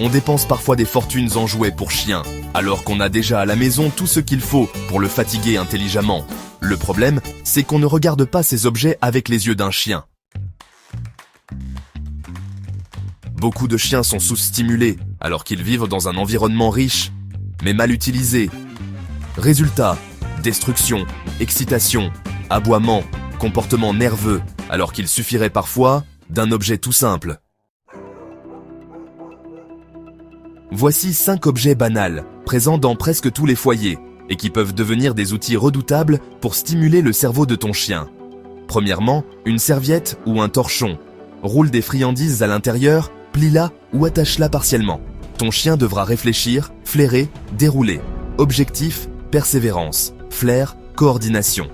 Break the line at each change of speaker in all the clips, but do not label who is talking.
On dépense parfois des fortunes en jouets pour chiens, alors qu'on a déjà à la maison tout ce qu'il faut pour le fatiguer intelligemment. Le problème, c'est qu'on ne regarde pas ces objets avec les yeux d'un chien. Beaucoup de chiens sont sous-stimulés, alors qu'ils vivent dans un environnement riche, mais mal utilisé. Résultat, destruction, excitation, aboiement, comportement nerveux, alors qu'il suffirait parfois d'un objet tout simple. Voici 5 objets banals, présents dans presque tous les foyers, et qui peuvent devenir des outils redoutables pour stimuler le cerveau de ton chien. Premièrement, une serviette ou un torchon. Roule des friandises à l'intérieur, plie-la ou attache-la partiellement. Ton chien devra réfléchir, flairer, dérouler. Objectif, persévérance. Flair, coordination.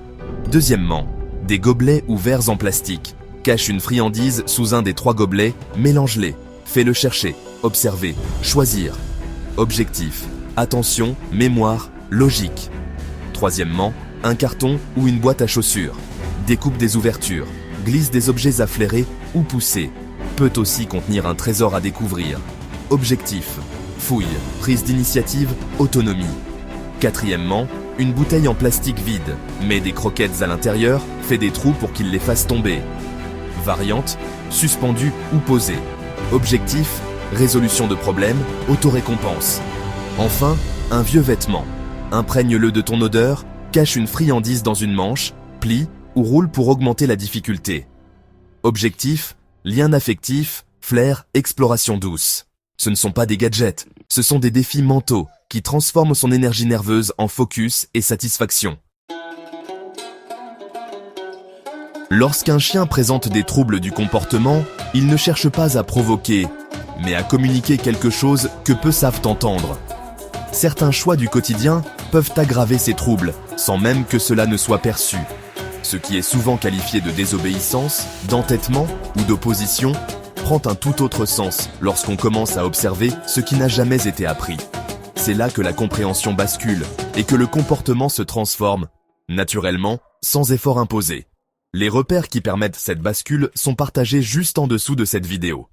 Deuxièmement, des gobelets ou verres en plastique. Cache une friandise sous un des 3 gobelets, mélange-les. Fais-le chercher, observer, choisir. Objectif, attention, mémoire, logique. Troisièmement, un carton ou une boîte à chaussures. Découpe des ouvertures, glisse des objets à flairer ou pousser. Peut aussi contenir un trésor à découvrir. Objectif, fouille, prise d'initiative, autonomie. Quatrièmement, une bouteille en plastique vide. Mets des croquettes à l'intérieur, fais des trous pour qu'il les fasse tomber. Variante, suspendu ou posé. Objectif, résolution de problème, autorécompense. Enfin, un vieux vêtement. Imprègne-le de ton odeur, cache une friandise dans une manche, plie ou roule pour augmenter la difficulté. Objectif, lien affectif, flair, exploration douce. Ce ne sont pas des gadgets, ce sont des défis mentaux qui transforment son énergie nerveuse en focus et satisfaction. Lorsqu'un chien présente des troubles du comportement, il ne cherche pas à provoquer, mais à communiquer quelque chose que peu savent entendre. Certains choix du quotidien peuvent aggraver ces troubles, sans même que cela ne soit perçu. Ce qui est souvent qualifié de désobéissance, d'entêtement ou d'opposition, prend un tout autre sens lorsqu'on commence à observer ce qui n'a jamais été appris. C'est là que la compréhension bascule et que le comportement se transforme, naturellement, sans effort imposé. Les repères qui permettent cette bascule sont partagés juste en dessous de cette vidéo.